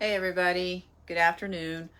Hey everybody, good afternoon.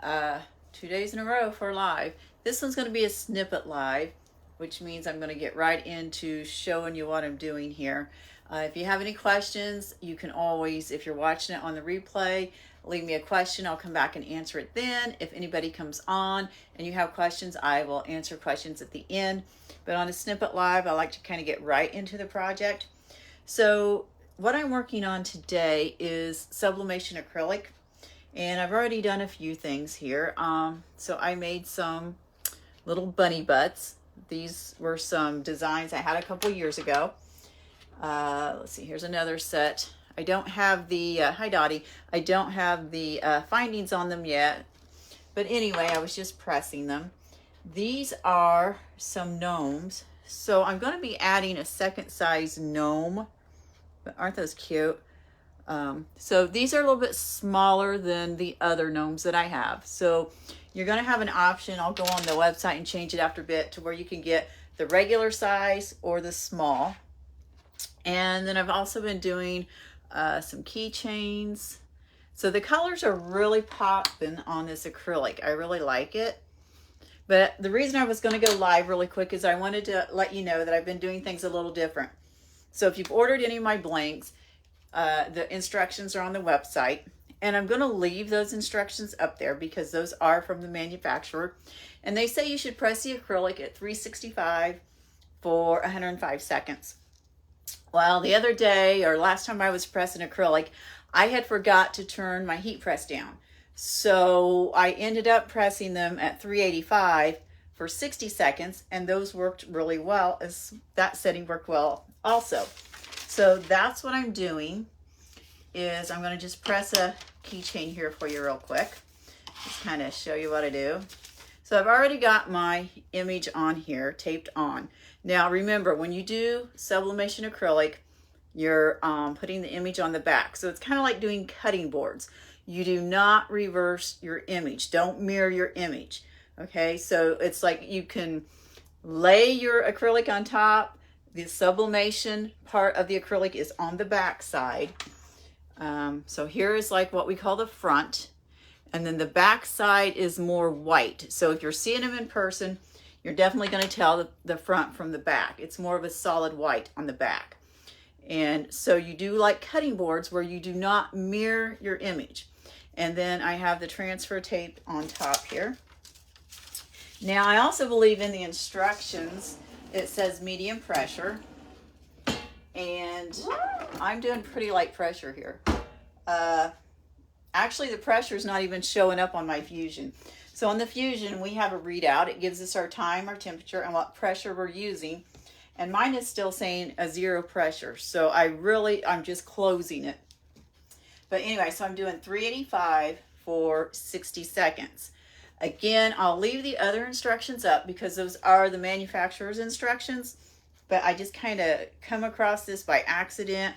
2 days in a row for live. This one's going to be a snippet live, which means I'm going to get right into showing you what I'm doing here. If you have any questions, you can always, if you're watching it on the replay, leave me a question. I'll come back and answer it then. If anybody comes on and you have questions, I will answer questions at the end. But on a snippet live, I like to kind of get right into the project. So what I'm working on today is Sublimation Acrylic, and I've already done a few things here. So I made some little bunny butts. These were some designs I had a couple years ago. Let's see, here's another set. I don't have the, hi Dottie, I don't have the findings on them yet, but anyway, I was just pressing them. These are some gnomes. So I'm going to be adding a second size gnome. Aren't those cute? So these are a little bit smaller than the other gnomes that I have. So you're going to have an option. I'll go on the website and change it after a bit to where you can get the regular size or the small. And then I've also been doing some keychains. So the colors are really popping on this acrylic. I really like it. But the reason I was going to go live really quick is I wanted to let you know that I've been doing things a little different. So if you've ordered any of my blanks, the instructions are on the website, and I'm going to leave those instructions up there because those are from the manufacturer, and they say you should press the acrylic at 365 for 105 seconds. Well, the other day, or last time I was pressing acrylic, I had forgot to turn my heat press down. So I ended up pressing them at 385 for 60 seconds, and those worked really well. As that setting worked well also. So that's what I'm doing, is I'm going to just press a keychain here for you real quick. Just kind of show you what I do. So I've already got my image on here, taped on. Now remember, when you do sublimation acrylic, you're putting the image on the back. So it's kind of like doing cutting boards. You do not reverse your image. Don't mirror your image. Okay, so it's like you can lay your acrylic on top. The sublimation part of the acrylic is on the back side. So here is like what we call the front, and then the back side is more white. So if you're seeing them in person, you're definitely going to tell the front from the back. It's more of a solid white on the back. And so you do like cutting boards where you do not mirror your image. And then I have the transfer tape on top here. Now I also believe in the instructions. It says medium pressure, and I'm doing pretty light pressure here. Actually, the pressure is not even showing up on my Fusion. So on the Fusion, we have a readout. It gives us our time, our temperature, and what pressure we're using. And mine is still saying a 0 pressure. So I'm just closing it. But anyway, so I'm doing 385 for 60 seconds. Again, I'll leave the other instructions up because those are the manufacturer's instructions, but I just kind of come across this by accident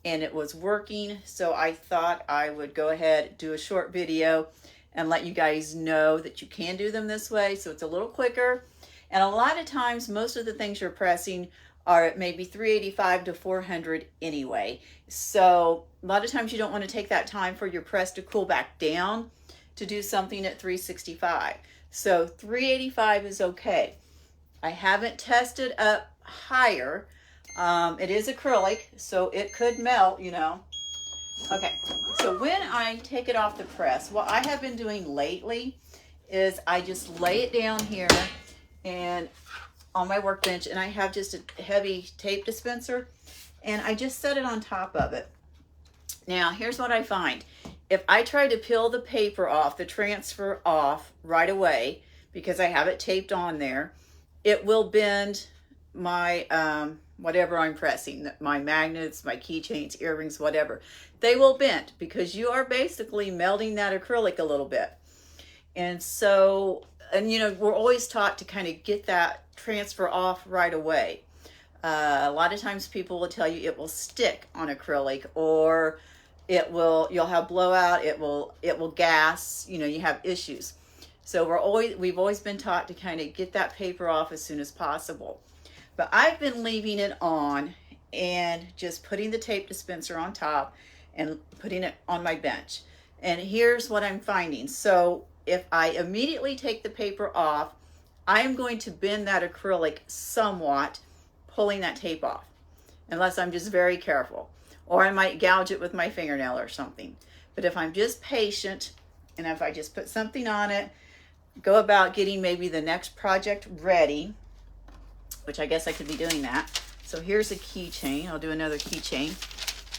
and it was working. So I thought I would go ahead, do a short video and let you guys know that you can do them this way. So it's a little quicker. And a lot of times, most of the things you're pressing are at maybe 385 to 400 anyway. So a lot of times you don't want to take that time for your press to cool back down to do something at 365. So 385 is okay. I haven't tested up higher. It is acrylic, so it could melt, you know. Okay, so when I take it off the press, what I have been doing lately is I just lay it down here and on my workbench, and I have just a heavy tape dispenser, and I just set it on top of it. Now, here's what I find. If I try to peel the paper off, the transfer off right away, because I have it taped on there, it will bend my, whatever I'm pressing, my magnets, my keychains, earrings, whatever. They will bend because you are basically melting that acrylic a little bit. And so, and you know, we're always taught to kind of get that transfer off right away. A lot of times people will tell you it will stick on acrylic, or you'll have blowout, it will gas, you know, you have issues. So we've always been taught to kind of get that paper off as soon as possible. But I've been leaving it on and just putting the tape dispenser on top and putting it on my bench. And here's what I'm finding. So if I immediately take the paper off, I'm going to bend that acrylic somewhat, pulling that tape off, unless I'm just very careful. Or I might gouge it with my fingernail or something. But if I'm just patient, and if I just put something on it, go about getting maybe the next project ready, which I guess I could be doing that. So here's a keychain. I'll do another keychain.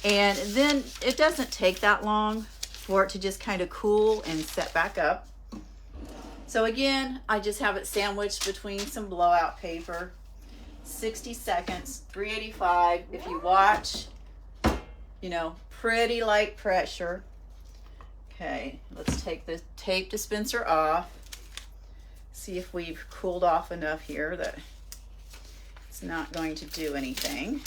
And then it doesn't take that long for it to just kind of cool and set back up. So again, I just have it sandwiched between some blowout paper. 60 seconds, 385. If you watch, you know, pretty light pressure. Okay, let's take the tape dispenser off. See if we've cooled off enough here that it's not going to do anything.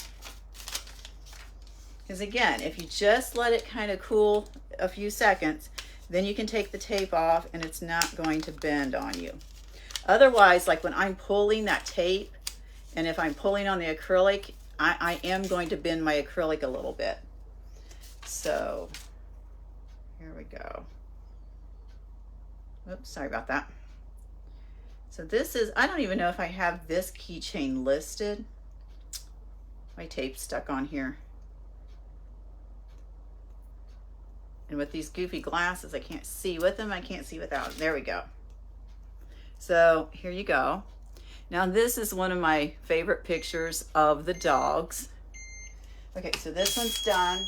Because again, if you just let it kind of cool a few seconds, then you can take the tape off and it's not going to bend on you. Otherwise, like when I'm pulling that tape, and if I'm pulling on the acrylic, I am going to bend my acrylic a little bit. So here we go. Oops, sorry about that. So this is, I don't even know if I have this keychain listed. My tape's stuck on here. And with these goofy glasses, I can't see with them, I can't see without them. There we go. So here you go. Now this is one of my favorite pictures of the dogs. Okay, so this one's done.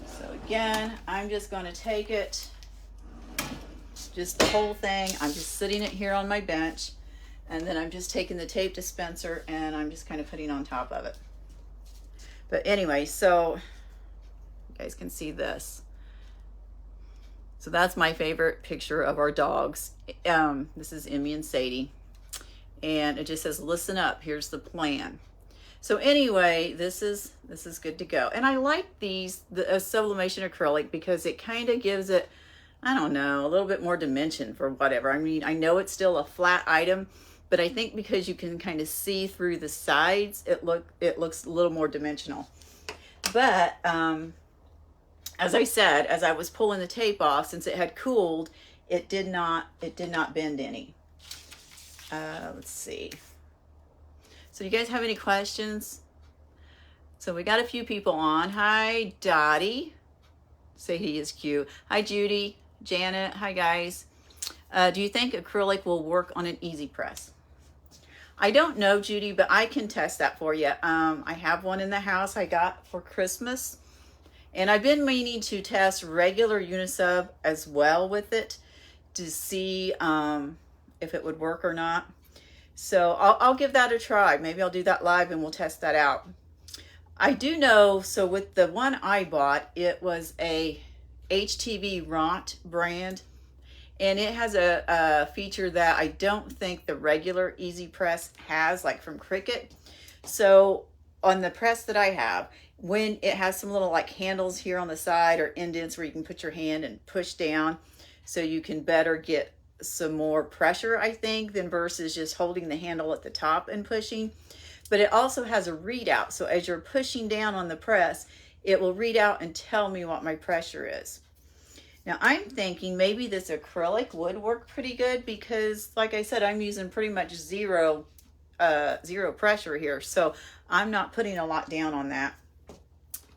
So again, I'm just going to take it, just the whole thing. I'm just sitting it here on my bench, and then I'm just taking the tape dispenser and I'm just kind of putting on top of it. But anyway, so you guys can see this. So that's my favorite picture of our dogs. This is Emmy and Sadie. And it just says, listen up, here's the plan. So anyway, this is good to go. And I like these, the Sublimation Acrylic, because it kind of gives it, I don't know, a little bit more dimension for whatever. I mean, I know it's still a flat item, but I think because you can kind of see through the sides, it looks a little more dimensional. But as I said, as I was pulling the tape off, since it had cooled, it did not bend any. Let's see. So you guys have any questions? So we got a few people on. Hi, Dottie. Sadie is cute. Hi, Judy. Janet. Hi, guys. Do you think acrylic will work on an easy press? I don't know, Judy, but I can test that for you. I have one in the house I got for Christmas. And I've been meaning to test regular Unisub as well with it to see if it would work or not. So I'll give that a try. Maybe I'll do that live and we'll test that out. I do know, so with the one I bought, it was a HTV Ront brand. And it has a feature that I don't think the regular Easy Press has, like from Cricut. So on the press that I have, when it has some little like handles here on the side or indents where you can put your hand and push down so you can better get some more pressure, I think, than versus just holding the handle at the top and pushing. But it also has a readout. So as you're pushing down on the press, it will read out and tell me what my pressure is. Now I'm thinking maybe this acrylic would work pretty good because, like I said, I'm using pretty much zero pressure here. So I'm not putting a lot down on that.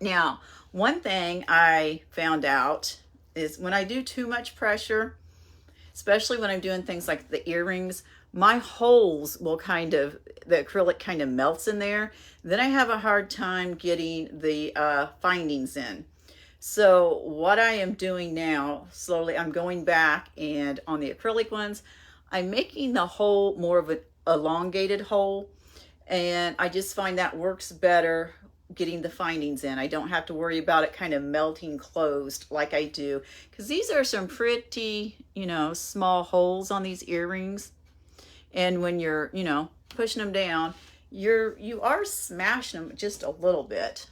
Now, one thing I found out is when I do too much pressure, especially when I'm doing things like the earrings, my holes will the acrylic kind of melts in there. Then I have a hard time getting the findings in. So what I am doing now, slowly, I'm going back and on the acrylic ones, I'm making the hole more of an elongated hole. And I just find that works better getting the findings in. I don't have to worry about it kind of melting closed like I do. Because these are some pretty, small holes on these earrings. And when you're, pushing them down, you are smashing them just a little bit.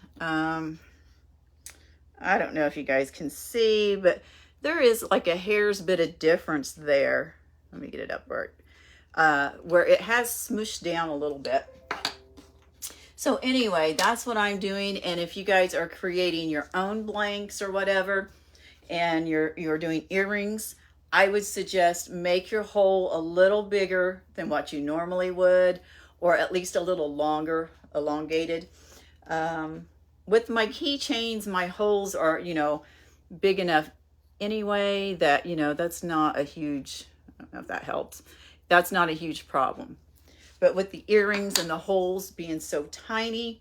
I don't know if you guys can see, but there is like a hair's bit of difference there. Let me get it up where it has smooshed down a little bit. So anyway, that's what I'm doing. And if you guys are creating your own blanks or whatever, and you're doing earrings, I would suggest make your hole a little bigger than what you normally would, or at least a little longer, elongated. With my keychains, my holes are, big enough anyway that, that's not a huge, I don't know if that helps. That's not a huge problem. But with the earrings and the holes being so tiny,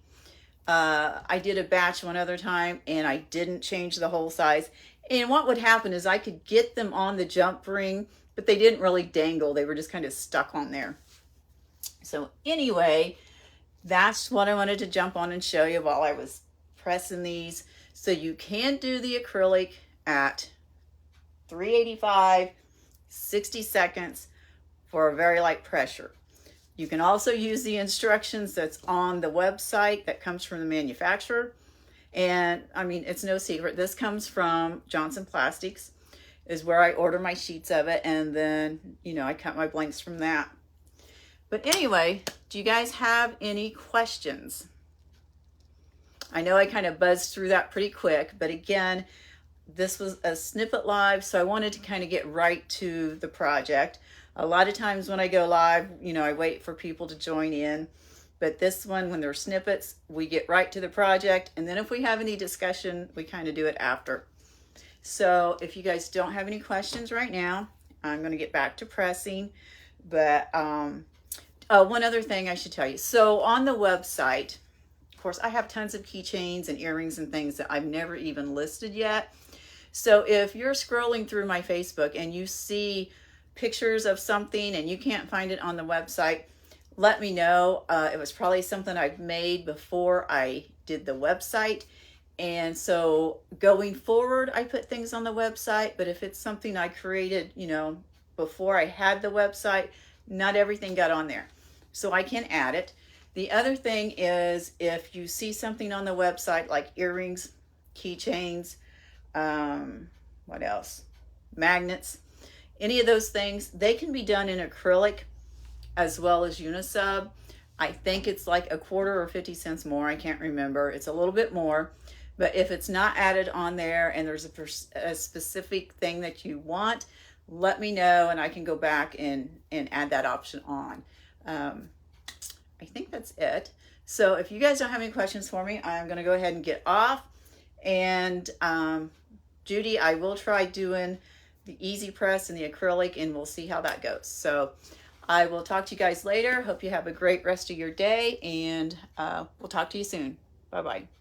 I did a batch one other time and I didn't change the hole size. And what would happen is I could get them on the jump ring, but they didn't really dangle. They were just kind of stuck on there. So anyway, that's what I wanted to jump on and show you while I was pressing these. So you can do the acrylic at 385, 60 seconds for a very light pressure. You can also use the instructions that's on the website that comes from the manufacturer. And I mean, it's no secret. This comes from Johnson Plastics, is where I order my sheets of it. And then, I cut my blanks from that. But anyway, do you guys have any questions? I know I kind of buzzed through that pretty quick, but again, this was a snippet live, so I wanted to kind of get right to the project. A lot of times when I go live, I wait for people to join in. But this one, when they're snippets, we get right to the project. And then if we have any discussion, we kind of do it after. So if you guys don't have any questions right now, I'm going to get back to pressing. But one other thing I should tell you. So on the website, of course, I have tons of keychains and earrings and things that I've never even listed yet. So if you're scrolling through my Facebook and you see pictures of something and you can't find it on the website, let me know. It was probably something I've made before I did the website. And so going forward, I put things on the website, but if it's something I created, before I had the website, not everything got on there. So I can add it. The other thing is if you see something on the website like earrings, keychains, what else? Magnets, any of those things, they can be done in acrylic as well as unisub. I think it's like a quarter or 50 cents more. I can't remember. It's a little bit more. But if it's not added on there and there's a specific thing that you want, let me know and I can go back and add that option on. I think that's it. So if you guys don't have any questions for me, I'm going to go ahead and get off. And Judy, I will try doing the easy press and the acrylic and we'll see how that goes. So I will talk to you guys later. Hope you have a great rest of your day and we'll talk to you soon. Bye-bye.